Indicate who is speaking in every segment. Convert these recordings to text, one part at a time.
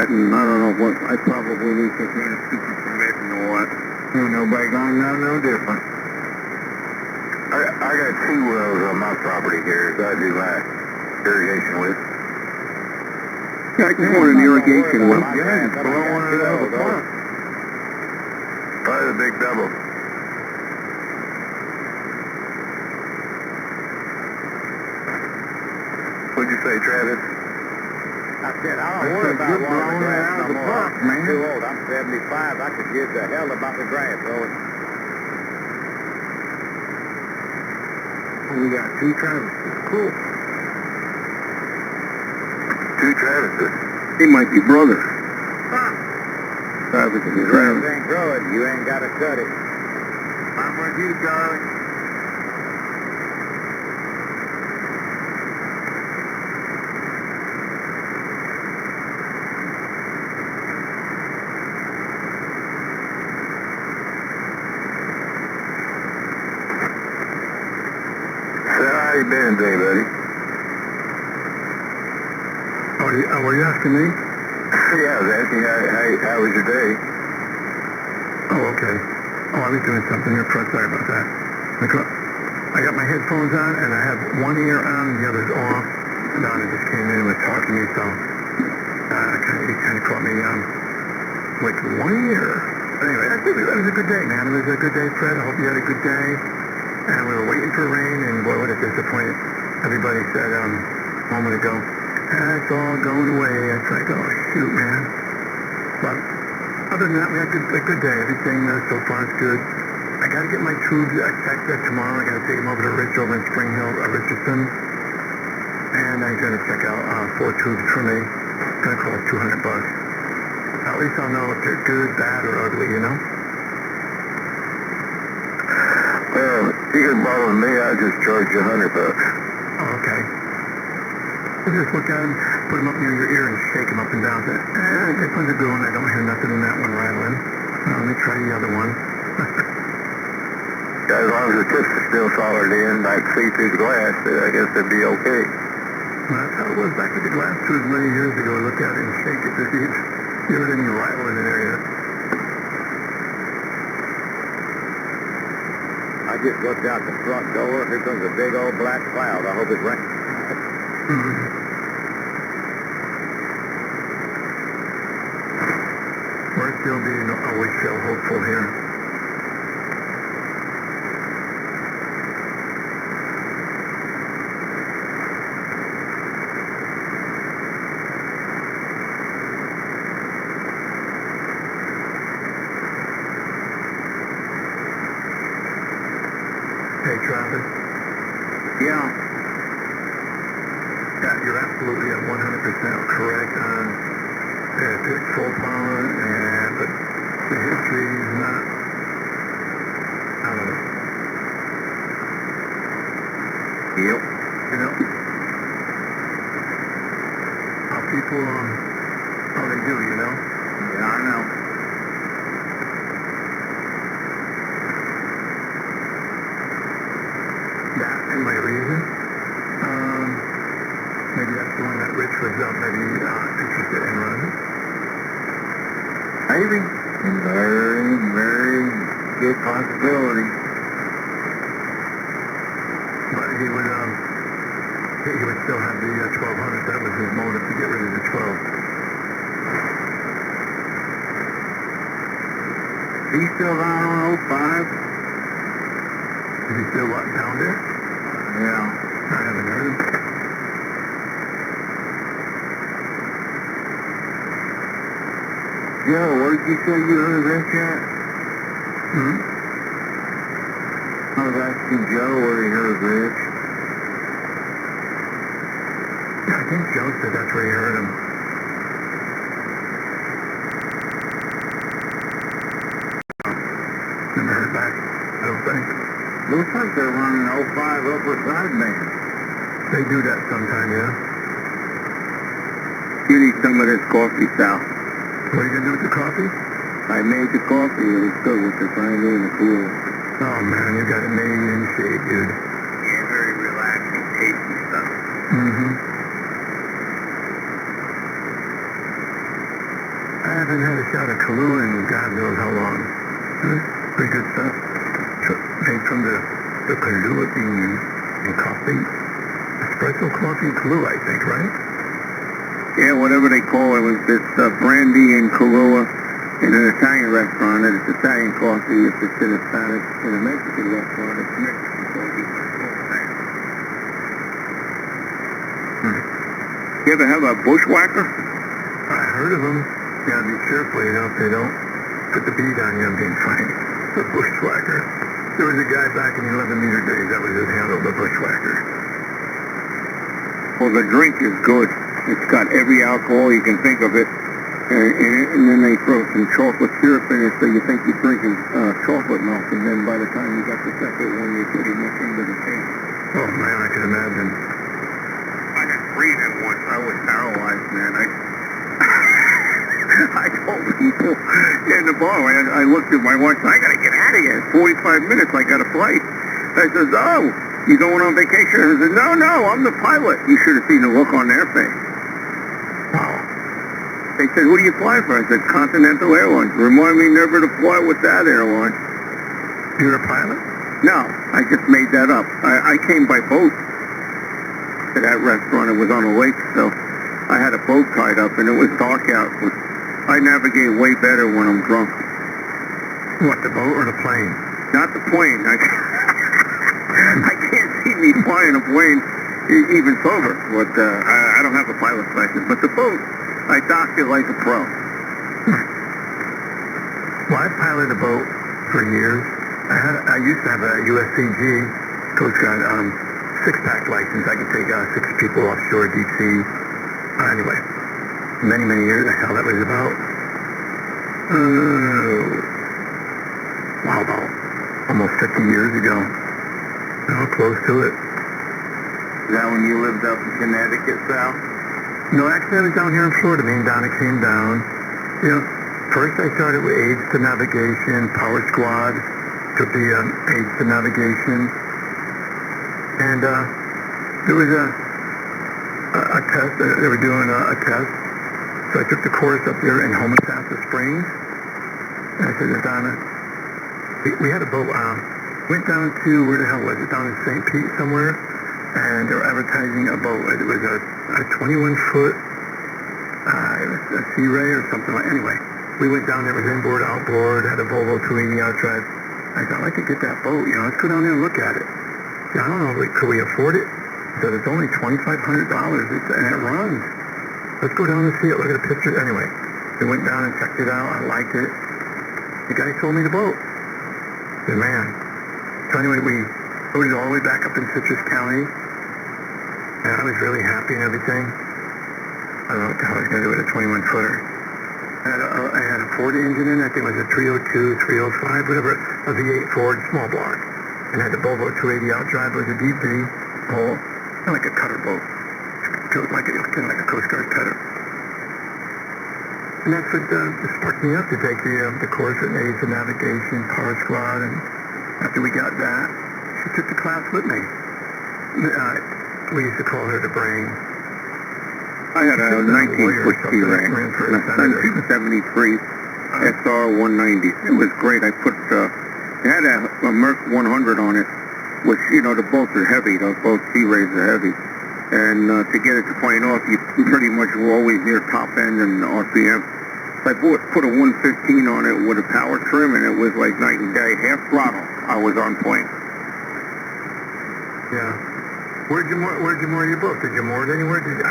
Speaker 1: and I don't know what, I probably need to get a stupid permit and all that. Ain't nobody gonna know no different. I got 2 wells on my property here that I do my irrigation with. Yeah, I just want an irrigation well. Yeah, just blowing it out of the park. Probably the big double. What'd you say, Travis?
Speaker 2: I said, I don't worry about watering the grass no more.
Speaker 1: Man.
Speaker 2: I'm too old. I'm 75. I could give the hell about the grass, though.
Speaker 1: We got 2 Travises. Cool. 2 Travises. He might be brothers.
Speaker 2: Huh?
Speaker 1: Travis and
Speaker 2: If
Speaker 1: Travis.
Speaker 2: it ain't growing, you ain't got to cut it.
Speaker 1: I'm with you, Charlie. How you been today, buddy?
Speaker 3: Oh, were you asking me?
Speaker 1: Yeah, I was asking how was your day?
Speaker 3: Oh, okay. Oh, I was doing something here first. Sorry about that. I got my headphones on, and I have one ear on and the other's off. Donna just came in and was talking to me, so he kind of caught me with one ear. But anyway, I think it was a good day, man. It was a good day, Fred. I hope you had a good day. And we were waiting for rain, and boy, what a disappointment. Everybody said a moment ago, it's all going away. It's like, oh, shoot, man. But other than that, we had a good day. Everything so far is good. I got to get my tubes checked tomorrow. I got to take them over to Rich over in Spring Hill, Richardson. And I'm going to check out 4 tubes for me. It's going to cost $200. At least I'll know if they're good, bad, or ugly, you know?
Speaker 1: Well, you can borrow me, I'll just charge you $100.
Speaker 3: Oh, okay. You just look at them, put them up near your ear and shake them up and down. Say, this one's a good one. I don't hear nothing in that one rattling. Let me try the other one.
Speaker 1: Yeah, as long as the tips are still solid in, I can see through the glass, I guess it'd be okay.
Speaker 3: Well, that's how it was back with the glass tubes many years ago. Look at it and shake it to see if there was any rattle in an area.
Speaker 2: I just looked out the front door. Here comes a big old black cloud. I hope it rains.
Speaker 3: We're still being always feel hopeful here. Hey, Travis.
Speaker 1: Yeah.
Speaker 3: Yeah, you're absolutely 100% correct on it's full power, but the history is not, I don't know.
Speaker 1: Yep.
Speaker 3: You know, how people, how they do, you know?
Speaker 1: Yeah, I know.
Speaker 3: That and my reason. Maybe that's the one that Rich was maybe interested in running.
Speaker 1: Maybe. Very, very good possibility.
Speaker 3: But he would still have the 1200. That was his motive to get rid of the 12.
Speaker 1: He's still down on 05?
Speaker 3: Is he still down there?
Speaker 1: Yeah.
Speaker 3: I haven't heard him.
Speaker 1: Joe, where did you say you heard Rich at? I was asking Joe where he heard Rich.
Speaker 3: Yeah, I think Joe said that's where he heard him. Never heard back, I don't think.
Speaker 1: Looks like they're running 05 upper sideband.
Speaker 3: They do that sometime, yeah.
Speaker 1: You need some of this coffee, Sal.
Speaker 3: What are you going to do with the coffee?
Speaker 1: I made the coffee and it's good with the brandy and the cool.
Speaker 3: Oh, man, you got it made in shade, dude.
Speaker 1: Yeah, very relaxing, tasty stuff.
Speaker 3: I haven't had a shot of Kahlua in God knows how long. Pretty good stuff. Made from the Kahlua beans and coffee. Espresso coffee and Kahlua, I think, right?
Speaker 1: Yeah, whatever they call it. It's brandy and Kahlua in an Italian restaurant, and it's Italian coffee. If it's in a Mexican restaurant, it's Mexican coffee. You ever have a bushwhacker?
Speaker 3: I heard of them. You gotta be careful, you know, if they don't put the bead on you. I'm being funny. The bushwhacker. There was a guy back in the 11-meter days that was his handle, the bushwhacker.
Speaker 1: Well, the drink is good. It's got every alcohol you can think of it. And then they throw some chocolate syrup in it, so you think you're drinking chocolate milk, and then by the time you got the second one, you're pretty much into the cake.
Speaker 3: Oh, man, I can imagine.
Speaker 1: I had breathing once. I was paralyzed, man. I told people in the bar, I looked at my watch, I gotta get out of here. It's 45 minutes, I got a flight. I says, oh, you going on vacation? I said, no, I'm the pilot. You should have seen the look on their face.
Speaker 3: Wow.
Speaker 1: They said, who do you fly for? I said, Continental Airlines. Remind me never to fly with that airline.
Speaker 3: You're a pilot?
Speaker 1: No, I just made that up. I came by boat to that restaurant. It was on a lake, so I had a boat tied up, and it was dark out. I navigate way better when I'm drunk.
Speaker 3: What, the boat or the plane?
Speaker 1: Not the plane. I can't see me flying a plane even sober, but I don't have a pilot's license. But the boat, I docked it like a pro.
Speaker 3: Well, I piloted a boat for years. I used to have a USCG Coast Guard six-pack license. I could take 6 people offshore deep sea. Anyway, many years. The hell that was about. Wow, about almost 50 years ago. Close to it.
Speaker 1: Is that when you lived up in Connecticut, Sal?
Speaker 3: No, actually I was down here in Florida. Me and Donna came down. First I started with aids to navigation, power squad, took the aids to navigation. And there was a test, they were doing a test. So I took the course up there in Homosassa Springs. And I said to Donna, we had a boat, went down to, where the hell was it, down in St. Pete somewhere, and they were advertising a boat. It was a 21-foot, a Sea Ray or something like. Anyway, we went down there, it was inboard, outboard, had a Volvo 280 outright. I thought, I'd like to get that boat, let's go down there and look at it. I don't know, could we afford it? So it's only $2,500, and it runs. Let's go down and see it, look at the pictures. Anyway, we went down and checked it out, I liked it. The guy sold me the boat. I said, man. So anyway, we rode it all the way back up in Citrus County, and I was really happy and everything. I don't know what the hell I was going to do with a 21-footer. I had a Ford engine in it. I think it was a 302, 305, whatever, a V8 Ford, small block. And had the Volvo 280 outdrive. It was a DP, kind of like a cutter boat. Kind of like a Coast Guard cutter. And that's what sparked me up to take the course in aids to navigation, power squad, and after we got that, she took the class with me. We used to call her the brain.
Speaker 1: I had a 19-foot Sea Ray, a 1973 SR 190. It was great. I put, it had a Merc 100 on it, which, the boats are heavy. Those both Sea Rays are heavy. And to get it to plane off, you pretty much were always near top end and RPM. So I put a 115 on it with a power trim, and it was like night and day. Half throttle, I was on point.
Speaker 3: Yeah. Where'd you moor your boat? Did you moor it anywhere? Did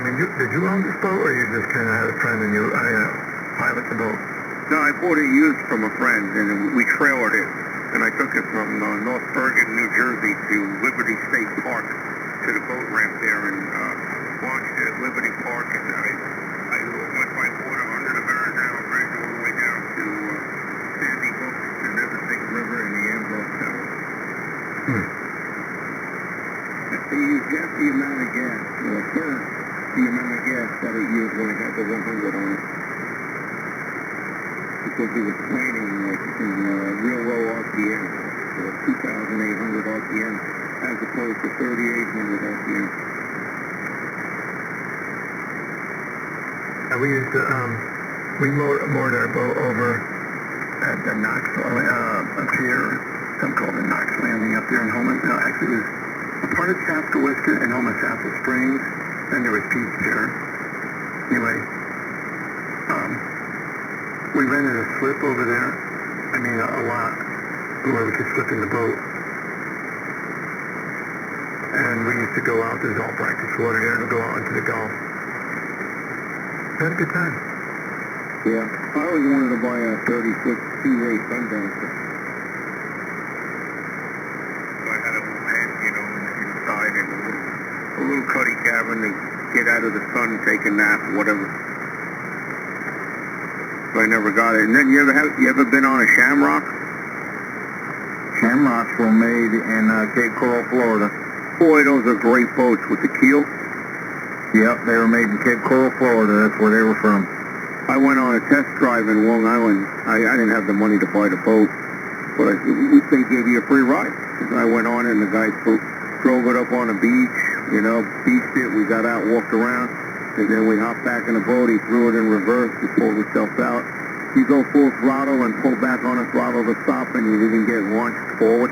Speaker 3: you own this boat, or you just kind of had a friend and you pilot the boat?
Speaker 1: No, I bought it used from a friend, and we trailered it. And I took it from North Bergen, New Jersey to Liberty State Park, to the boat ramp there, and launched it at Liberty Park, and I went by water under the Verrazano Bridge all the way down to Sandy Hook, the Neversink River, and the Ambrose Tower. You guess the amount of gas, a third the amount of gas that it used when it had the 100 on it. Because it was planing like in real low RPM, so 2,800 RPM, as opposed to 3,800 RPM.
Speaker 3: We used to We moored our boat over at the Knox pier, something called the Knox Landing up there in Homer. No, actually, it was a part of Chaskawiska and Homosassa Springs. Then there was Pete's Pier. Anyway, we rented a slip over there. I mean, a lot where we could slip in the boat. And we used to go out. There's all practice water there, and go out into the Gulf. We had a good time.
Speaker 1: Yeah, I always wanted to buy a 30-foot Sea Ray Sundancer. So I had a little head, you know, inside and a little cuddy cabin to get out of the sun, take a nap, whatever. So I never got it. And then you ever been on a Shamrock?
Speaker 2: Shamrocks were made in Cape Coral, Florida.
Speaker 1: Boy, those are great boats with the keel.
Speaker 2: Yep, they were made in Cape Coral, Florida. That's where they were from.
Speaker 1: I went on a test drive in Long Island. I didn't have the money to buy the boat, but they gave you a free ride. I went on it, and the guy drove it up on the beach, you know, beached it. We got out, walked around, and then we hopped back in the boat. He threw it in reverse. He pulled himself out. You go full throttle and pull back on the throttle to stop, and you didn't get launched forward.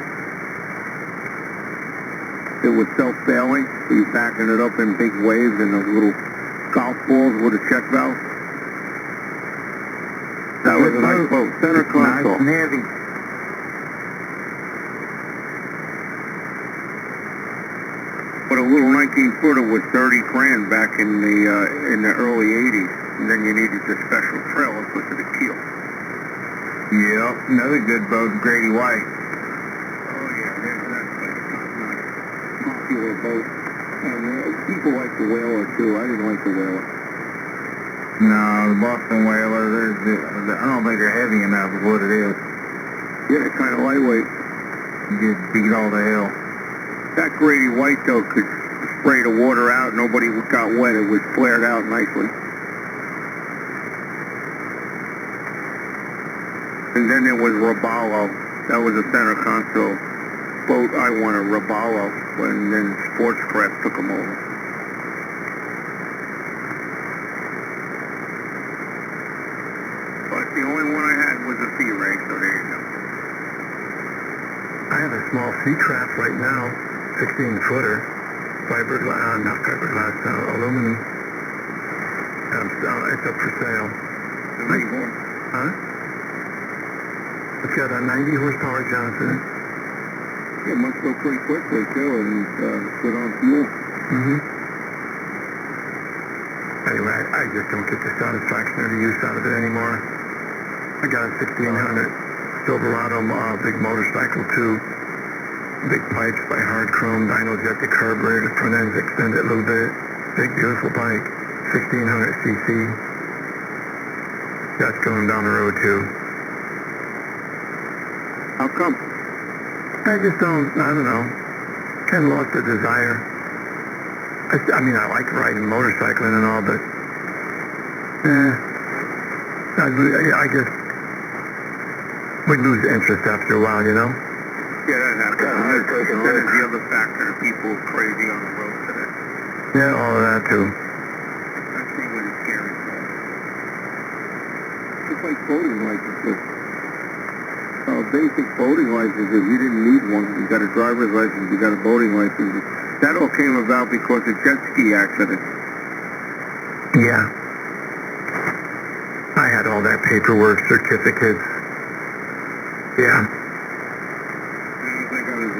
Speaker 1: It was self-sailing, so you're backing it up in big waves and those little golf balls with a check valve. That was a nice boat. Center console.
Speaker 2: Nice and heavy.
Speaker 1: But a little 19-footer was 30 grand back in the early 80s. And then you needed the special trailer because of the keel.
Speaker 2: Yep, another good boat, Grady White.
Speaker 1: Oh yeah, that's like a top-notch, popular boat. And people like the Whaler too. I didn't like the Whaler.
Speaker 2: No, the Boston Whaler, I don't think they're heavy enough is what it is.
Speaker 1: Yeah, they're kind of lightweight.
Speaker 2: You just beat all to hell.
Speaker 1: That Grady White, though, could spray the water out. Nobody got wet. It was flared out nicely. And then there was Robalo. That was a center console boat. I won a Robalo, and then Sportscraft took them over. But the only one I had was a Sea Ray, so there you go.
Speaker 3: I have a small sea craft right now, 16-footer, fiberglass, not fiberglass, aluminum. It's up for sale. Huh? It's got a 90 horsepower Johnson.
Speaker 1: Yeah, it must go pretty quickly too, and good on fuel.
Speaker 3: Anyway, I just don't get the satisfaction or the use out of it anymore. I got a 1600 Silverado big motorcycle too. Big pipes by Hard Chrome, Dynojet, the carburetor, the front end's extended a little bit. Big beautiful bike, 1600 cc. That's going down the road too.
Speaker 1: How come?
Speaker 3: I just don't know. Kind of lost the desire. I mean, I like riding motorcycling and all, but I guess would lose interest after a while, you know?
Speaker 1: Yeah, that happens. That is the other factor. People are crazy on the road today.
Speaker 3: Yeah, all of that too.
Speaker 1: That's really scary. It's like boating licenses. Basic boating licenses, you didn't need one. You got a driver's license, you got a boating license. That all came about because of jet ski accidents.
Speaker 3: Yeah. I had all that paperwork, certificates. Yeah.
Speaker 1: I got a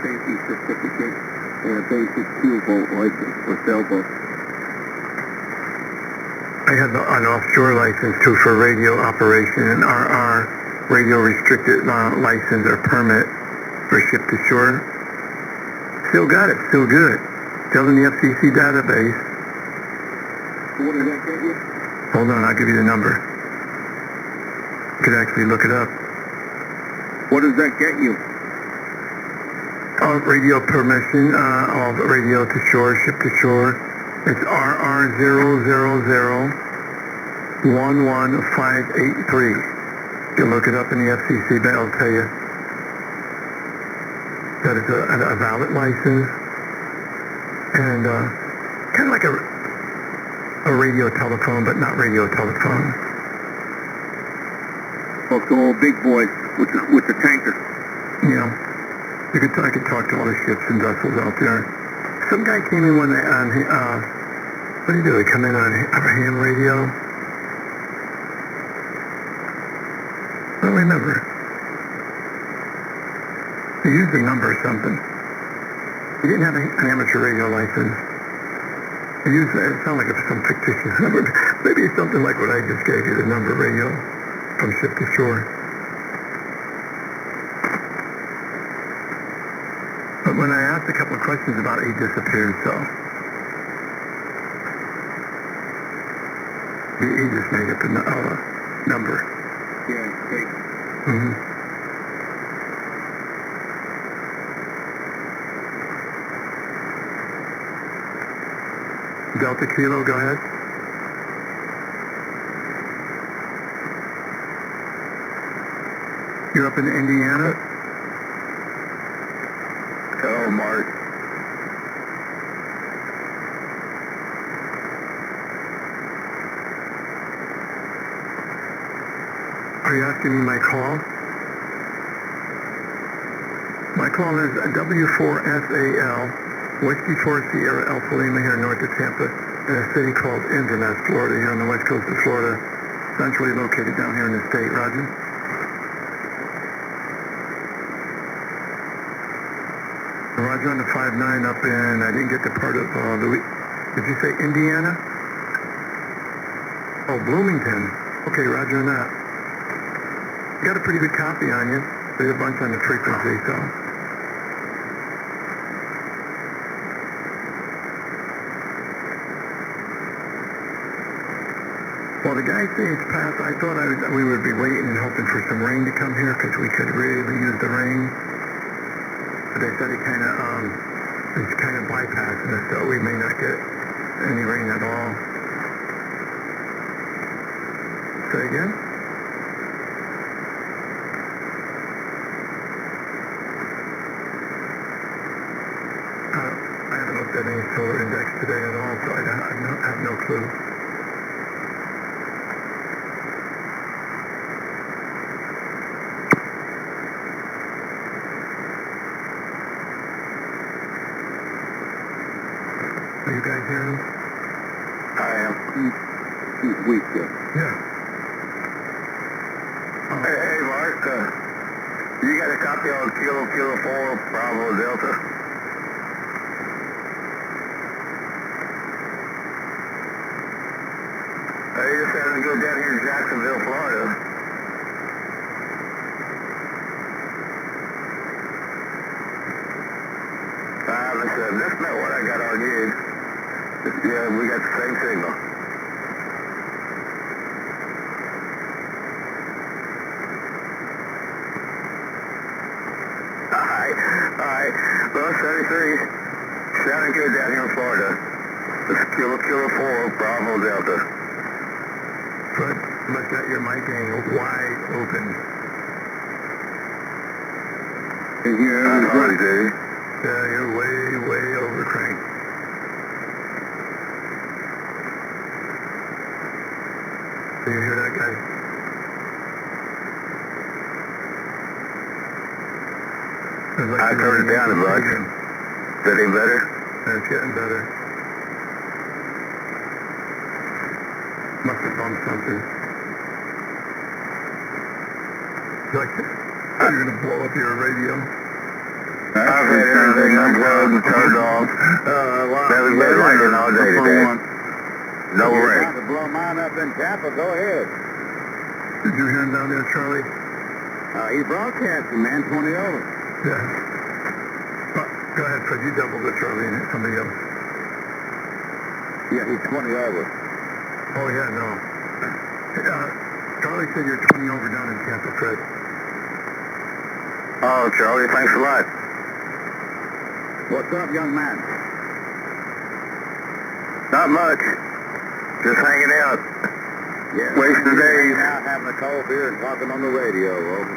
Speaker 1: safety certificate and a basic keel boat license for sailboat.
Speaker 3: I had an offshore license too for radio operation and RR. Radio restricted license or permit for ship to shore. Still got it, still good. Still in the FCC database.
Speaker 1: So what does that get you?
Speaker 3: Hold on, I'll give you the number. You could actually look it up.
Speaker 1: What does that get you?
Speaker 3: Radio permission, all the radio to shore, ship to shore. It's RR000-11583. You can look it up in the FCC, but I'll tell you that it's a valid license and kind of like a radio telephone, but not radio telephone.
Speaker 1: Like the old big boys with the tankers.
Speaker 3: Yeah. I could talk to all the ships and vessels out there. Some guy came in one day on, what do you do? They come in on a ham radio? I don't remember. He used a number or something. He didn't have an amateur radio license. He used, it sounded like some fictitious number. Maybe it's something like what I just gave you, the number radio from ship to shore. But when I asked a couple of questions about it, he disappeared, so. He just made up a number.
Speaker 1: Yeah, fake.
Speaker 3: Mm-hmm. Delta Kilo, go ahead. You're up in Indiana?
Speaker 2: Hello, Mark.
Speaker 3: Are you asking me my call? My call is W4SAL, Whiskey 4 Sierra Alpha Lima here north of Tampa, in a city called Inverness, Florida, here on the west coast of Florida, centrally located down here in the state. Roger? Roger on the 5-9 up in, I didn't get the part of, did you say Indiana? Oh, Bloomington. Okay, roger on that. You got a pretty good copy on you. There's a bunch on the frequency, so. Well, the guys say it's past. I thought we would be waiting and hoping for some rain to come here because we could really use the rain. But they said it's kind of bypassing us, so we may not get any rain at all. Say again? I haven't looked at any solar index today at all, so I have no clue. Are you guys hearing me?
Speaker 2: I am.
Speaker 1: He's weak there.
Speaker 3: Yeah. Oh.
Speaker 2: Hey, Mark. You got a copy on Kilo 4 Bravo Delta? You just having to go down here to Jacksonville, Florida. Listen, that's not what I got on you. Yeah, we got the same signal. Alright. Well, 73. Sounding good down here in Florida. This is Kilo 4 Bravo Delta.
Speaker 3: Good. You must got your mic angle wide open.
Speaker 1: Can you hear
Speaker 2: That's
Speaker 1: everything?
Speaker 2: what, dude.
Speaker 3: Yeah, you're way over cranked. Do you hear that, guy? Like
Speaker 2: I turned it down a bunch. Is that any better?
Speaker 3: It's getting better. Must have bumped something. Like, you're going to blow up your radio?
Speaker 2: I've had everything unplugged and turned off. Haven't been lighting all day today. No rain.
Speaker 1: To blow mine up in Tampa, go ahead.
Speaker 3: Did you hear him down there, Charlie?
Speaker 1: He's broadcasting, man, 20 over.
Speaker 3: Yeah. Go ahead, Fred. You doubled it, Charlie, and somebody else.
Speaker 1: Yeah, he's 20 over.
Speaker 3: Oh, yeah, no. Charlie said you're 20 over down in Tampa, Fred.
Speaker 2: Oh, Charlie, thanks a lot.
Speaker 1: What's up, young man?
Speaker 2: Not much. Just hanging out.
Speaker 1: Yeah.
Speaker 2: Wasting days.
Speaker 1: Out having a cold beer and talking on the radio, over.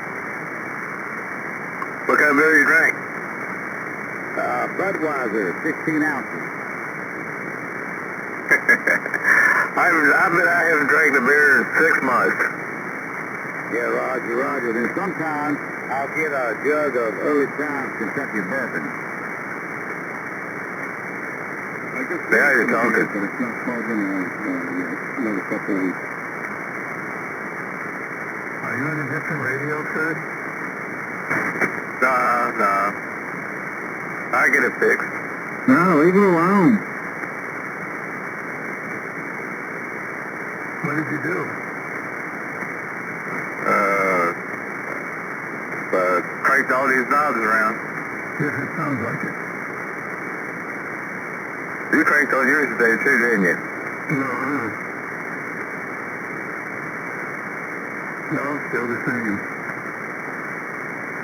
Speaker 2: What kind of beer you drink?
Speaker 1: Budweiser, 16 ounces.
Speaker 2: I bet I haven't drank the beer in 6 months. Yeah, Roger, Roger. Then sometimes I'll get a jug of early time Kentucky bourbon. Yeah, you're talking.
Speaker 1: But it's not plugged in another couple of weeks.
Speaker 3: Are you on a different radio, Fred?
Speaker 2: Nah. I get it fixed.
Speaker 1: No, leave it alone.
Speaker 3: What did you do?
Speaker 2: Cranked all these knobs around.
Speaker 3: Yeah, it sounds like it.
Speaker 2: You cranked on yours today too, didn't you?
Speaker 3: No, no, still the same.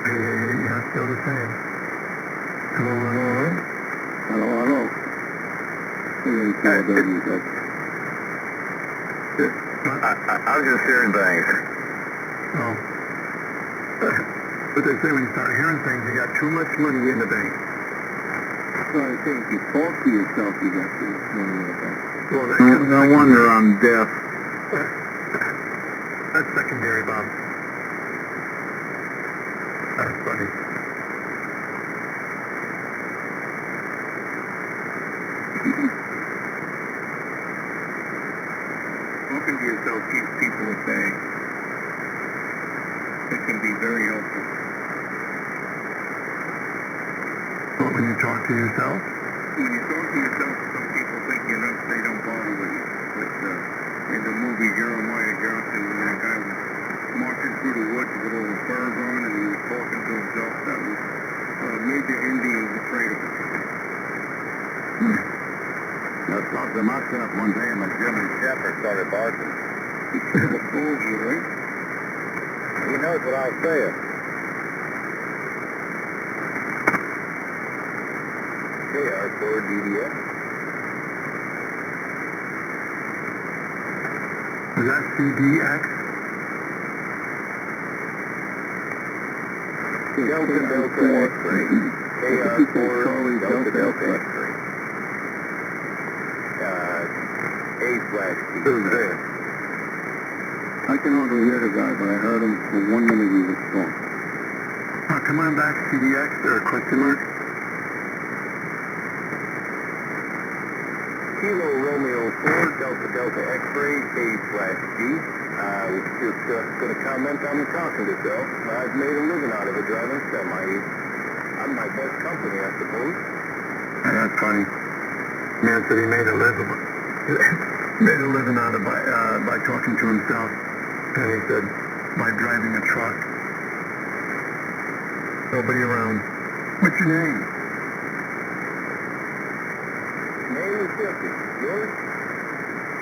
Speaker 3: Yeah, still the same. Hello, hello.
Speaker 1: Hello.
Speaker 2: I'm just hearing things.
Speaker 3: Oh. But they say when you start hearing things, you got too much money in the bank.
Speaker 1: So I think if you talk to yourself, you got too much money in the bank.
Speaker 3: Well, that's
Speaker 1: No wonder I'm deaf.
Speaker 3: That's secondary, Bob. That's funny.
Speaker 1: Talking to yourself keeps people at bay. It can be very helpful.
Speaker 3: But when you talk to yourself?
Speaker 1: When you talk to yourself, some people think you're nuts, they don't bother with you. But in the movie Jeremiah Johnson, when that guy was marching through the woods with all the furs on and he was talking to himself, that was Major Indians afraid of him.
Speaker 2: I talked to myself one day and my German Shepherd started barking.
Speaker 1: He should have told you, right?
Speaker 2: He knows what I'll say. KR4DDS.
Speaker 3: Is that CDX?
Speaker 2: Delta X-ray. KR4 Delta X-ray. A/T. Who's there?
Speaker 1: I can hardly hear the guy, but I heard him for 1 minute he was strong.
Speaker 3: Come on back, CDX, or question mark?
Speaker 2: Kilo Romeo 4 Delta X-ray A/G. Was just going to comment on the talking to self. I've made a living out of it driving semi. I'm my best company, I suppose.
Speaker 3: Yeah, that's funny. Man said he made a living out of by talking to himself. And he said, by driving a truck. Nobody around. What's your name?
Speaker 2: Name is 50. Yours?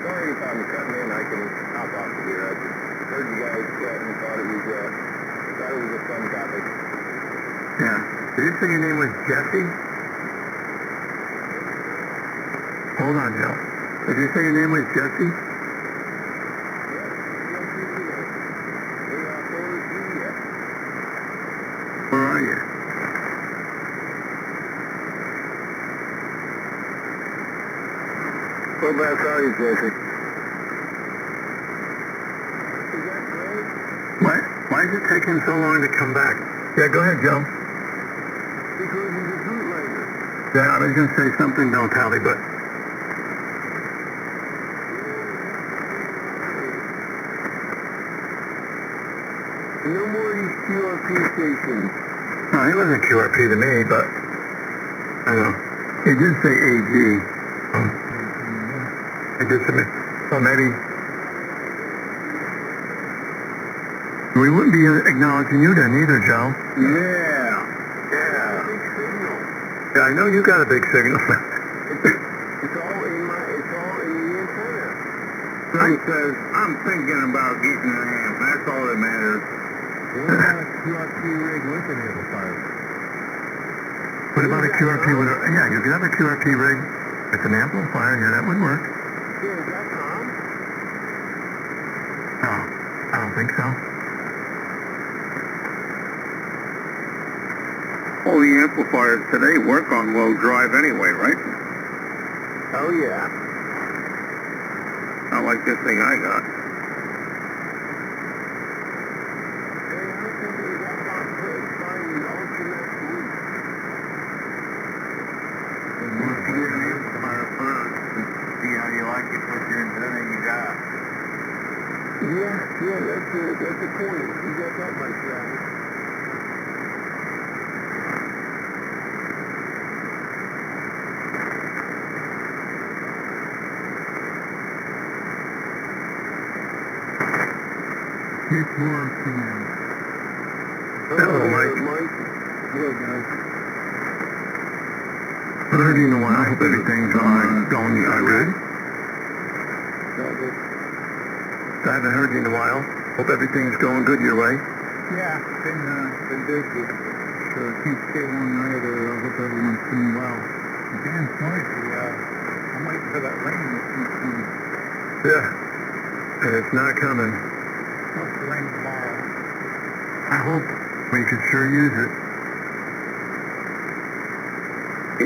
Speaker 2: Sorry if I'm cutting in. I can hop off of here. I just heard you guys chatting and thought it was a fun topic.
Speaker 3: Yeah. Did you say your name was Jesse? Hold on, Joe. Did you say your name was Jesse? Where are you?
Speaker 2: Whereabouts are you, Jesse?
Speaker 3: Why is it taking so long to come back? Yeah, go ahead, Joe.
Speaker 2: Because he's a bootlegger.
Speaker 3: Yeah, I was going to say something, don't tally, but...
Speaker 2: No more of these QRP stations.
Speaker 3: No, he wasn't QRP to me, but... I don't know. He did say AG. He did submit... So maybe... We wouldn't be acknowledging you then either, Joe.
Speaker 2: Yeah.
Speaker 3: Yeah, I know you got a big signal.
Speaker 2: It's all in the antenna.
Speaker 1: He says, I'm thinking about getting an amp. That's all that matters.
Speaker 2: What about a QRP rig with an amplifier?
Speaker 3: What about a QRP with a... Yeah, you could have a QRP rig with an amplifier. Yeah, that would work.
Speaker 2: Yeah, is that Tom?
Speaker 3: No, I don't think so.
Speaker 1: All the amplifiers today work on low drive anyway, right?
Speaker 2: Oh, yeah.
Speaker 1: Not like this thing I got.
Speaker 2: Yeah, that's a corner. You got that, my friend.
Speaker 3: It's more than
Speaker 2: Hello,
Speaker 3: Mike.
Speaker 2: Mike. Hello, guys.
Speaker 3: I heard you in a while. I hope everything's going your way. I haven't heard you in a while. Hope everything's going good your way.
Speaker 4: Yeah, been busy. So can't stay one night or I hope everyone's doing well. Dan's noisy. I'm waiting for that rain to keep coming.
Speaker 3: Yeah. And it's not coming.
Speaker 4: Supposed to rain tomorrow.
Speaker 3: I hope we could sure use it.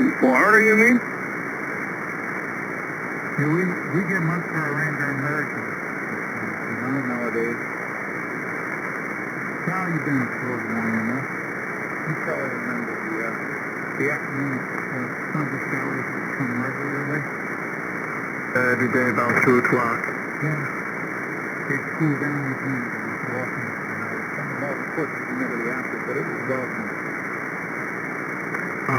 Speaker 1: In Florida, you mean?
Speaker 4: Yeah, we get much for our rain during hurricanes. You know, nowadays. Now you've been exposed one, you know. You probably remember the afternoon thunder showers that come regularly.
Speaker 3: Every day about 2 o'clock.
Speaker 4: Yeah. They cool down the heat. It was awesome. Some of all the push immediately after, but it was awesome.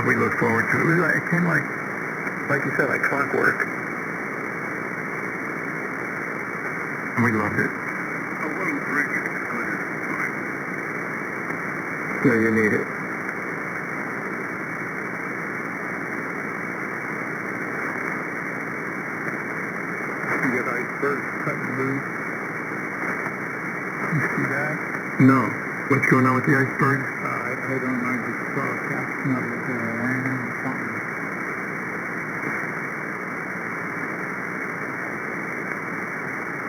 Speaker 3: We look forward to it. It came like you said, like clockwork. And we loved it.
Speaker 1: A little drink is good at the time.
Speaker 3: Yeah, you need it.
Speaker 4: You get icebergs cutting loose. You see that?
Speaker 3: No. What's going on with the iceberg?
Speaker 4: I don't know. I just saw a caption of it raining or something.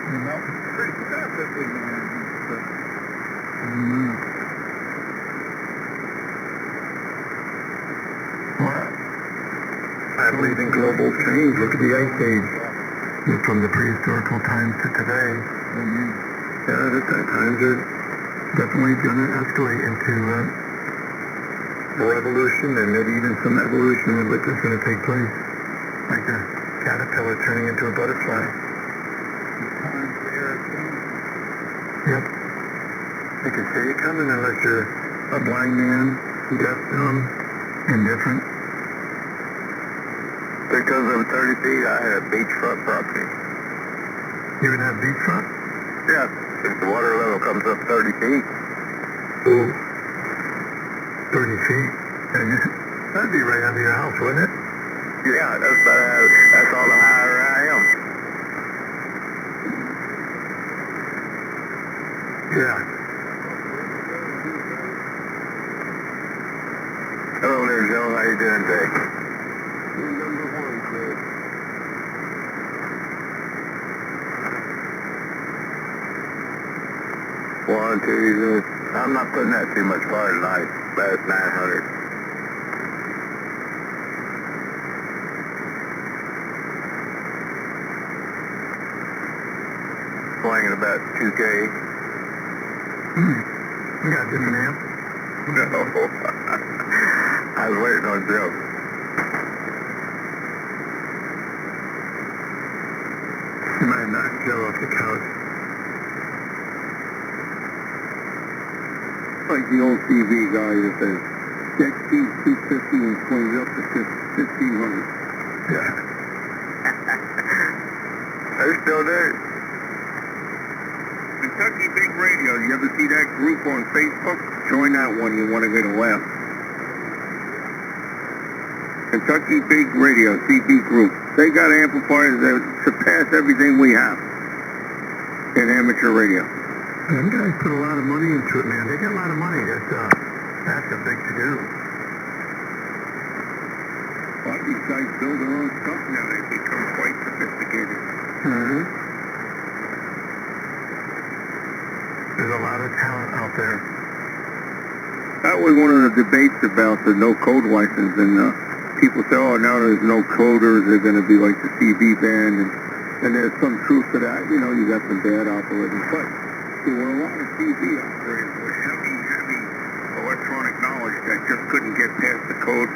Speaker 4: You know, it's pretty rapidly, man.
Speaker 3: I believe in global change. Look at the ice age. From the prehistorical times to today. Yeah, the times are definitely going to escalate into a revolution, and maybe even some evolution of what is going to take place. Like a caterpillar turning into a butterfly. Yep. They can see it coming unless you're a blind man, deaf, dumb, indifferent.
Speaker 2: Because of 30 feet, I had a beachfront property.
Speaker 3: You would have beachfront?
Speaker 2: Yeah, if the water level comes up 30 feet.
Speaker 3: Ooh. 30 feet? And that'd be right under your house, wouldn't it?
Speaker 2: Yeah, that's all the higher I am.
Speaker 3: Yeah.
Speaker 2: Hello there, Joe. How you doing today? One, two, I'm not putting that too much far tonight. That's 900. Swinging about 2K.
Speaker 3: You got a different amp?
Speaker 2: No. I was waiting on Joe.
Speaker 3: You might have knocked Joe off the couch.
Speaker 1: Like the old TV guy that says, deck speed 250 and swings up to 1500.
Speaker 3: Yeah.
Speaker 2: Are you still there?
Speaker 1: Kentucky Big Radio, you ever see that group on Facebook? Join that one, you want to get a laugh. Kentucky Big Radio, CB Group. They got amplifiers that surpass everything we have in amateur radio.
Speaker 3: Them guys put a lot of money into it, man. They got a lot of money. That's a big to-do.
Speaker 1: A lot of these guys build their own stuff now. They've become quite sophisticated.
Speaker 3: Mm-hmm. There's a lot of talent out there.
Speaker 1: That was one of the debates about the no-code license, and people say, oh, now there's no coders, they're going to be like the CB band, and there's some truth to that. You know, you got some bad operators, but there were a lot of CB operators with heavy electronic knowledge that just couldn't get past the code.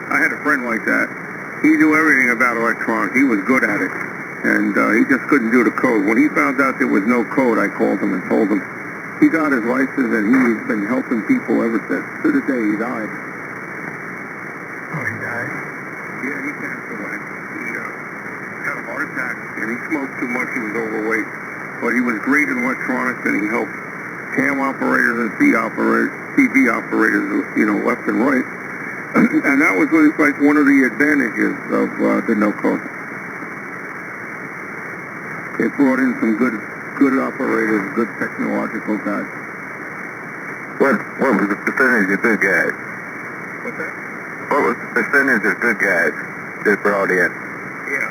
Speaker 1: I had a friend like that. He knew everything about electronics. He was good at it. and he just couldn't do the code. When he found out there was no code, I called him and told him he got his license, and he's been helping people ever since, to the day he died.
Speaker 3: Oh, he died?
Speaker 1: Yeah, he passed away. He had a heart attack, and he smoked too much. He was overweight, but he was great in electronics, and he helped cam operators and TV operators, you know, left and right. And that was like one of the advantages of the no code. It brought in some good operators, good technological guys.
Speaker 2: What was the percentage of good guys?
Speaker 1: What's that?
Speaker 2: What was the percentage of good guys that brought in?
Speaker 1: Yeah.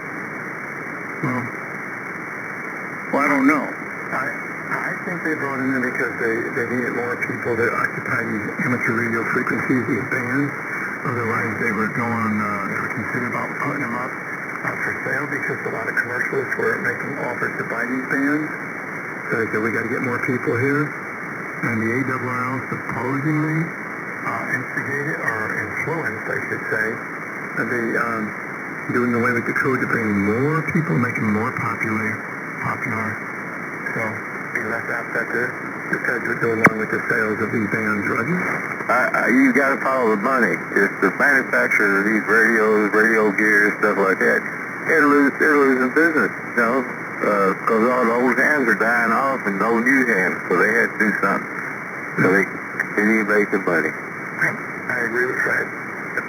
Speaker 3: Well,
Speaker 1: I don't know.
Speaker 3: I think they brought in there because they needed more people to occupy these amateur radio frequencies, these bands. Otherwise, they were considering about putting them up for sale because a lot of commercialists were making offers to buy these bands. So they said, we got to get more people here. And the ARRL supposedly instigated or influenced, I should say, doing away with the code to bring more people, making them more popular. So be less apt that the feds would go along with the sales of these bands, Roger?
Speaker 2: You got to follow the money. It's the manufacturer of these radios, radio gear, stuff like that. They're losing business, you know, because all the old hands are dying off and no new hands, so they had to do something. So they continue making money.
Speaker 3: I agree with Fred.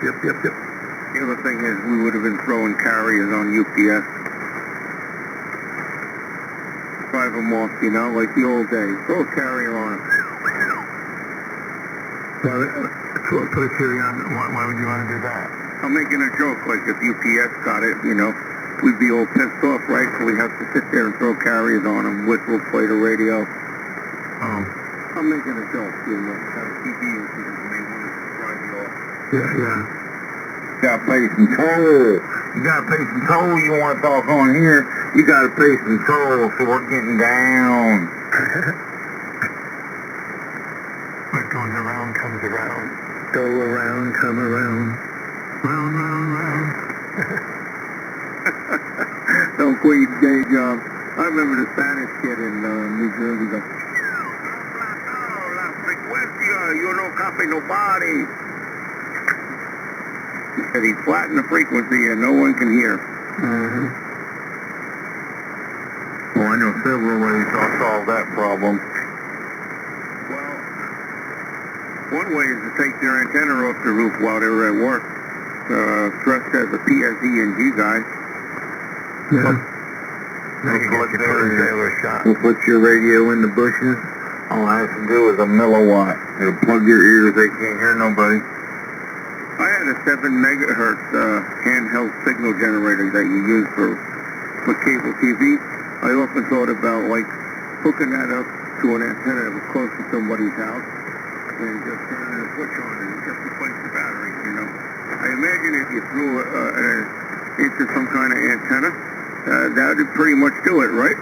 Speaker 3: Yep.
Speaker 1: The other thing is we would have been throwing carriers on UPS. Drive them off, you know, like the old days. Throw a carrier on them.
Speaker 3: Well, put a theory on why would you want to do that?
Speaker 1: I'm making a joke, like if UPS got it, you know, we'd be all pissed off, right? So we have to sit there and throw carriers on them, whistle, play the radio. I'm making a joke, you know, have TV incidents and they want to drive you off.
Speaker 3: Yeah.
Speaker 2: You got to pay some toll. You want to talk on here, you got to pay some toll, so we're getting down.
Speaker 3: What goes around comes around. Go around, come around. Round.
Speaker 1: Don't quit your day job. I remember the Spanish kid in New Jersey go, la frecuencia, you no copy nobody. He said he flattened the frequency and no one can hear.
Speaker 3: Mm-hmm.
Speaker 1: Well, I know several ways I'll solve that problem. Well, one way is to take their antenna off the roof while they were at work. Dressed as a PSE&G guy.
Speaker 3: Yeah.
Speaker 2: We'll put your radio in the bushes. All I have to do is a milliwatt. It'll plug your ears. They can't hear nobody.
Speaker 1: I had a 7 megahertz handheld signal generator that you use for cable TV. I often thought about like hooking that up to an antenna that was close to somebody's house and just turning a switch on and just replace the battery, you know. I imagine if you threw into some kind of antenna, that would pretty much do it, right?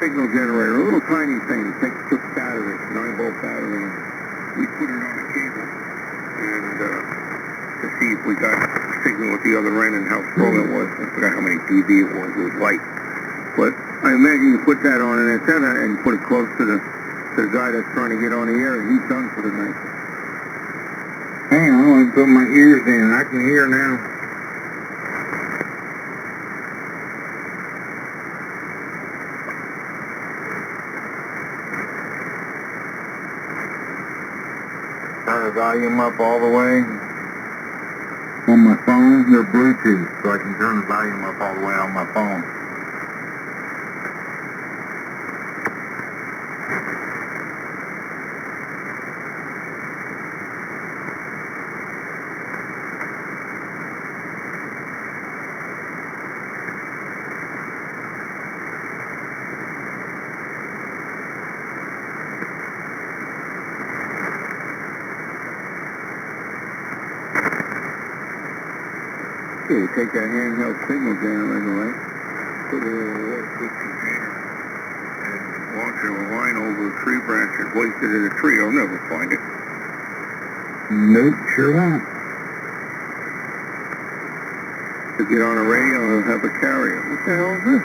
Speaker 1: Signal generator, a little tiny thing, took battery, 9-volt battery, and we put it on a cable and to see if we got signal at the other end and how strong it was. I forgot how many dB it was light. But I imagine you put that on an antenna and put it close to the guy that's trying to get on the air, and he's done for the night.
Speaker 2: Hang on, I put my ears in. I can hear now. Turn the volume up all the way. On my phone, they're Bluetooth, so I can turn the volume up all the way on my phone.
Speaker 1: Yeah, you take that handheld signal generator, right? Put it in a little big container and launch a line over a tree branch and hoist it in a tree. I'll never find it.
Speaker 2: Nope, sure won't.
Speaker 1: To get on a radio and have a carrier. What the hell is this?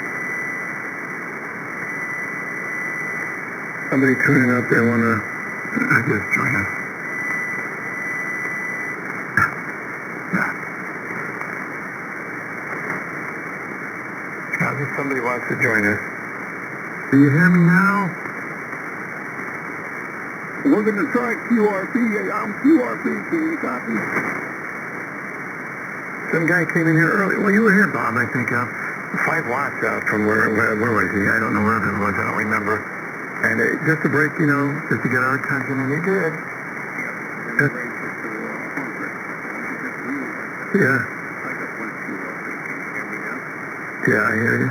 Speaker 3: Somebody tuning up, they want to, I guess, join us. Probably somebody wants to join us. Do you hear me now?
Speaker 1: We're going to try QRP. I'm QRP. Can you copy?
Speaker 3: Some guy came in here early. Well, you were here, Bob, I think. 5 watts out from where was he? I don't know where it was. I don't remember. And just to break, just to get our attention, and he did. Yeah. Yeah, I hear you.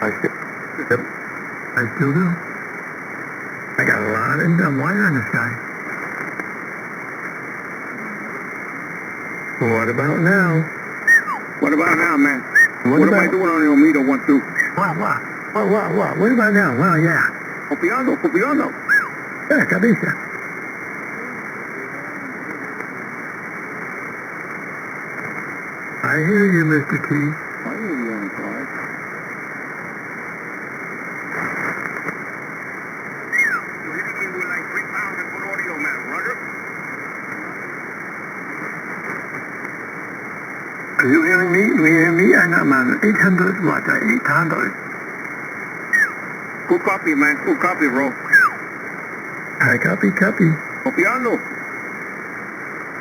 Speaker 3: I still do. I got a lot of wire on this guy. What about now?
Speaker 1: What about now, man? What am I doing on the meter 1, 2?
Speaker 3: What? What about now? Well, yeah.
Speaker 1: Copiando.
Speaker 3: Cabeza. I hear you, Mr. T.
Speaker 1: I hear you on the side. You hit me with like 3 pounds and put audio, man. Roger?
Speaker 3: Are you hearing me? Do you hear me? I'm on 800 watt. 800.
Speaker 1: Good copy, man. Good copy, bro.
Speaker 3: I copy.
Speaker 1: Copiando.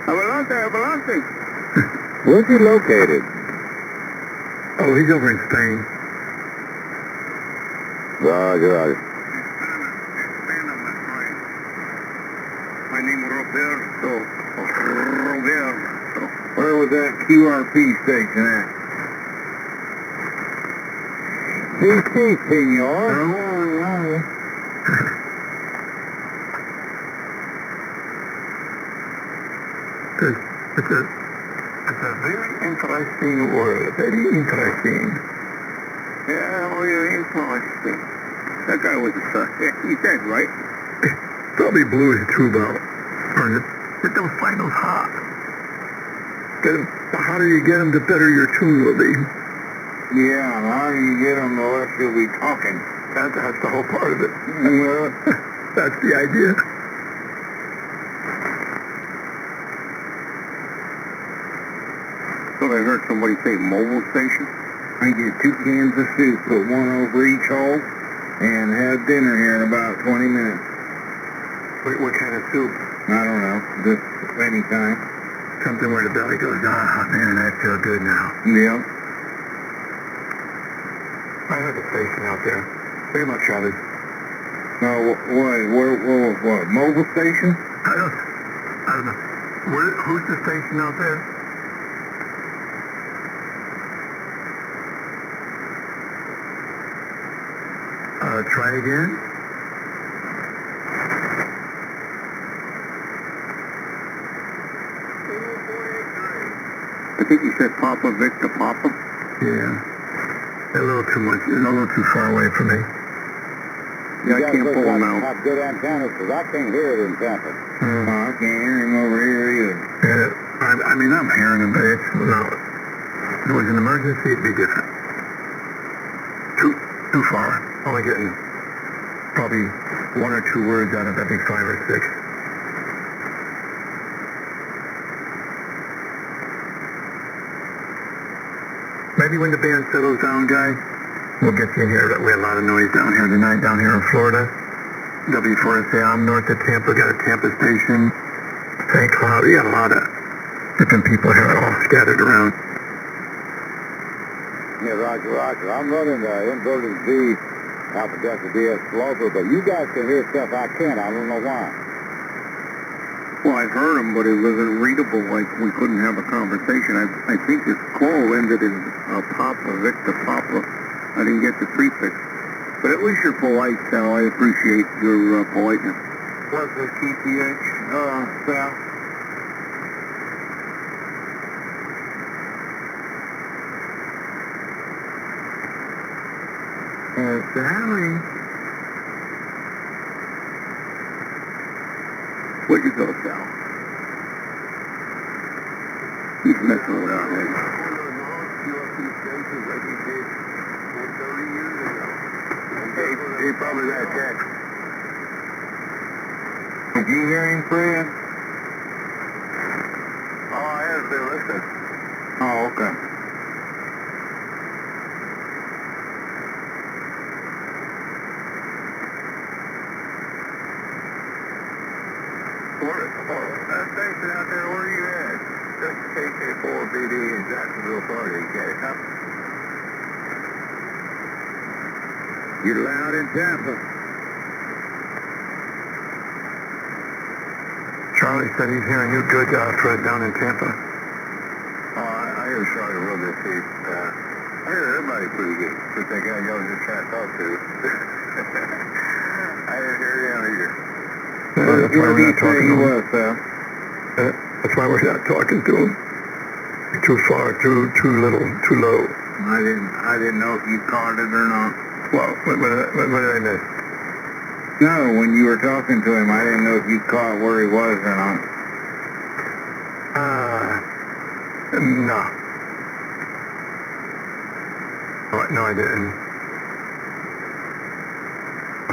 Speaker 1: Adelante.
Speaker 2: Where's he located?
Speaker 3: Oh, he's over in Spain.
Speaker 2: Roger.
Speaker 1: Hispana, my friend. My name is Roberto.
Speaker 2: Where was that QRP station at? CC, senor.
Speaker 3: It's a very interesting world. Very interesting.
Speaker 1: Yeah, interesting. That guy was he's dead, right?
Speaker 3: Probably blew his tube out. Get those finals hot. The hotter you get them, the better your tune will be.
Speaker 2: Yeah, the hotter you get them, the less you'll be talking.
Speaker 3: That's the whole part of it.
Speaker 2: Yeah.
Speaker 3: That's the idea.
Speaker 1: So I heard somebody say mobile station.
Speaker 2: I get 2 cans of soup, put 1 over each hole, and have dinner here in about 20 minutes.
Speaker 3: What kind of soup?
Speaker 2: I don't know, just any time.
Speaker 3: Something where the belly goes, man, I feel good now.
Speaker 2: Yeah.
Speaker 3: I heard the station out there. Pretty much, Travis.
Speaker 2: No, what, mobile station?
Speaker 3: I don't know. Who's the station out there? Try again.
Speaker 1: I think he said Papa Victor Papa.
Speaker 3: Yeah. A little too much. A little too far away for me.
Speaker 1: Yeah, I can't pull him out.
Speaker 2: Have good antennas, because I can't hear it in Tampa. I can't hear him over here either.
Speaker 3: Yeah. I mean, I'm hearing him, but it's no. If it was an emergency, it'd be different. Too far. Only getting probably 1 or 2 words out of every 5 or 6. Maybe when the band settles down, guys, we'll get you in here. We had a lot of noise down here tonight, down here in Florida. W4SA, I'm north of Tampa, got a Tampa station. St. Cloud, we got a lot of different people here all scattered around.
Speaker 2: Yeah, Roger. I'm running inverted V Alpha Delta DS local, but you guys can hear stuff I can't. I don't know why.
Speaker 1: Well, I heard him, but it wasn't readable, like we couldn't have a conversation. I think his call ended in Papa, Victor Papa. I didn't get the prefix. But at least you're polite, Sal. I appreciate your politeness.
Speaker 2: What's the TPH, Sal?
Speaker 3: Sally.
Speaker 1: Where'd you go, Sal? He's messing with our heads.
Speaker 2: these places like he did 30 years ago. He probably got a text. Did you hear him, Fred? Oh, I have been listening. Oh, okay. Station out there, where are you at? That's KK4 BD in Jacksonville, Florida. You got it, huh? You're loud in Tampa.
Speaker 3: Charlie said he's hearing you good, Fred, down in Tampa.
Speaker 2: Oh, I hear Charlie real good, too. I hear everybody pretty good. But they got y'all just trying to talk to. I didn't hear you out here.
Speaker 3: That's why we're not talking to him.
Speaker 2: Was,
Speaker 3: That's why we're not talking to him. Too far, too little, too low.
Speaker 2: I didn't know if you caught it or not.
Speaker 3: Well, what did I miss?
Speaker 2: No, when you were talking to him, I didn't know if you caught where he was or not.
Speaker 3: No. No, I didn't.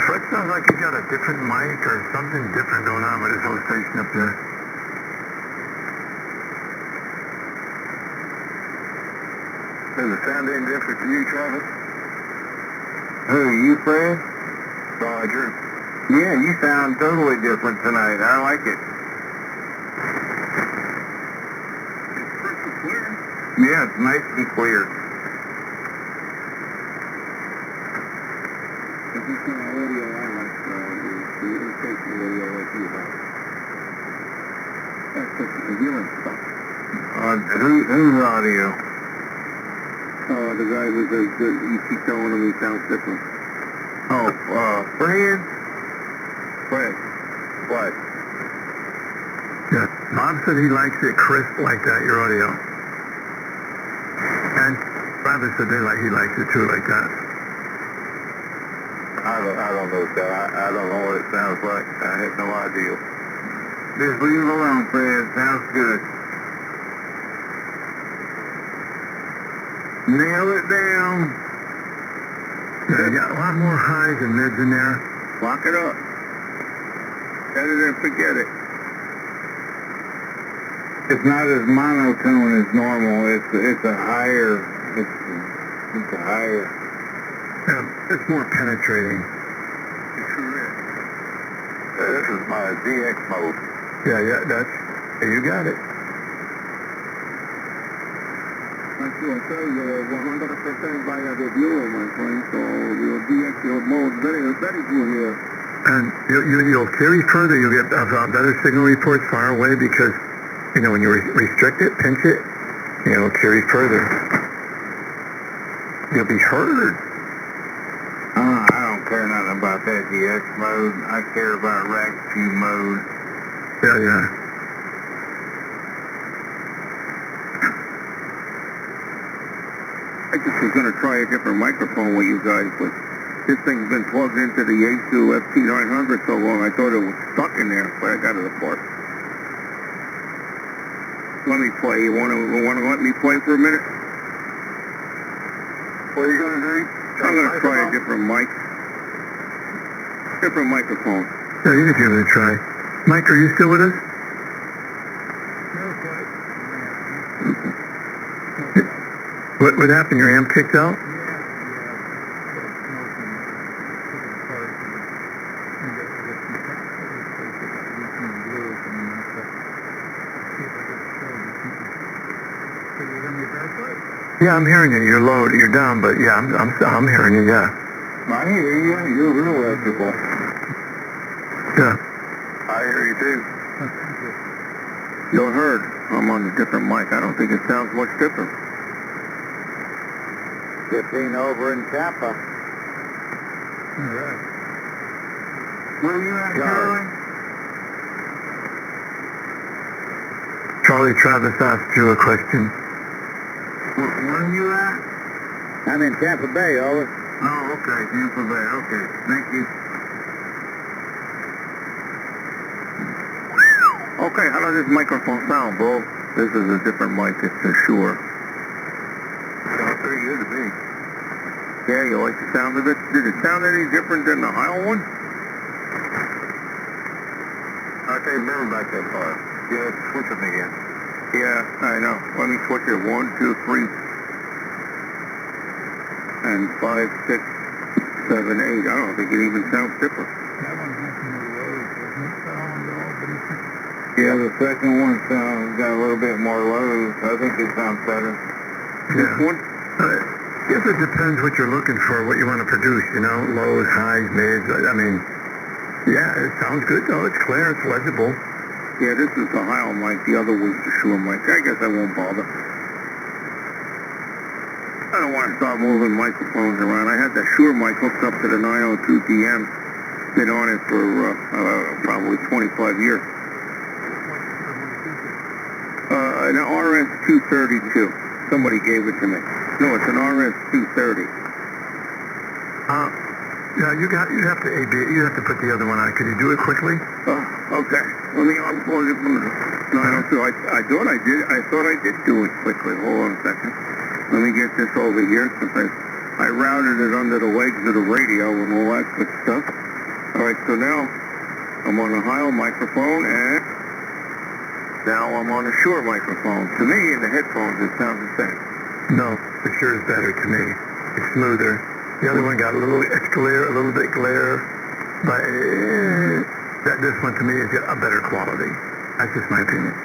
Speaker 3: Fred sounds like he's got a different mic or something different going on with his whole station up there.
Speaker 2: Does it sound any different to you, Travis? Who, you, Fred? Roger. Yeah, you sound totally different tonight. I like it.
Speaker 1: It's crystal clear.
Speaker 2: Yeah, it's nice and clear.
Speaker 1: If you see my audio, I like the irritation audio like you have. That's just the hearing stuff.
Speaker 2: Whose audio?
Speaker 1: The guy with you keep telling him he sounds different.
Speaker 2: Oh, Fred?
Speaker 1: Fred.
Speaker 2: What?
Speaker 3: Yeah, Bob said he likes it crisp like that, your audio. And Travis said he likes it too like that.
Speaker 2: I don't know, Scott. I don't know what it sounds like. I have no idea. Just leave it alone, Fred. Sounds good. Nail it down.
Speaker 3: Yeah, you got a lot more highs and mids in there.
Speaker 1: Lock it up. Set it and forget it.
Speaker 2: It's not as monotone as normal. It's a higher. It's a higher.
Speaker 3: Yeah, it's more penetrating.
Speaker 1: It sure is.
Speaker 2: This is my DX mode.
Speaker 3: Yeah, you got it.
Speaker 1: Like you say, 100% by a reviewer, my friend, so your DX, your mode very good here.
Speaker 3: And you'll carry further, you'll get better signal reports far away because, when you restrict it, pinch it, it'll carry further. You'll be heard.
Speaker 2: I don't care nothing about that DX mode. I care about rack 2 mode.
Speaker 3: Yeah.
Speaker 1: I just was going to try a different microphone with you guys, but this thing's been plugged into the A2 FT900 so long, I thought it was stuck in there, but I got it apart. Let me play. You want to let me play for a minute?
Speaker 2: What are you going to do?
Speaker 1: I'm going to try a different mic. Different microphone.
Speaker 3: Yeah, you can give it a try. Mike, are you still with us? What happened? Your amp kicked out? Yeah, I'm hearing you. You're low. You're down, but yeah, I'm hearing you. Yeah.
Speaker 2: I hear you. You're real electrical.
Speaker 3: Yeah.
Speaker 2: I hear you too.
Speaker 1: You're heard. I'm on a different mic. I don't think it sounds much different.
Speaker 2: 15 over in Tampa.
Speaker 3: All right.
Speaker 2: Where are you at, Charlie?
Speaker 3: Charlie, Travis asked you a question.
Speaker 2: Where are you at?
Speaker 1: I'm in Tampa Bay, over.
Speaker 2: Oh, okay. Tampa Bay. Okay. Thank you.
Speaker 1: Okay, how does this microphone sound, bro? This is a different mic, it's for sure.
Speaker 2: Sounds
Speaker 3: good to me.
Speaker 1: Yeah, you like the sound of it? Did it sound any different than the Heil one?
Speaker 2: I can't remember back that far.
Speaker 3: Yeah, switch them again.
Speaker 1: Yeah, I know. Let me switch it. 1, 2, 3, and 5, 6, 7, 8. I don't think it even sounds different.
Speaker 4: That one's making more lows, doesn't it sound all decent?
Speaker 2: Yeah, the second one got a little bit more lows. I think it sounds better.
Speaker 1: This one?
Speaker 3: Guess it depends what you're looking for, what you want to produce, you know, lows, highs, mids. I mean, yeah, it sounds good though. It's clear, it's legible.
Speaker 1: Yeah, this is the Heil mic. The other was the Shure mic. I guess I won't bother. I don't want to start moving microphones around. I had the Shure mic hooked up to the 902 DM. Been on it for probably 25 years. An RS-232. Somebody gave it to me. No, it's an RS-230.
Speaker 3: Yeah, you have to you have to put the other one on. Could you do it quickly?
Speaker 1: Okay. Let me unplug it from the 902. I thought I did do it quickly. Hold on a second. Let me get this over here since I routed it under the legs of the radio and all that good stuff. All right, so now I'm on a Heil microphone and now I'm on a Shure microphone. To me, in the headphones, it sounds the same.
Speaker 3: No, the Shure is better to me. It's smoother. The other one got a little glare, a little bit glare, but this one to me is a better quality. That's just my opinion.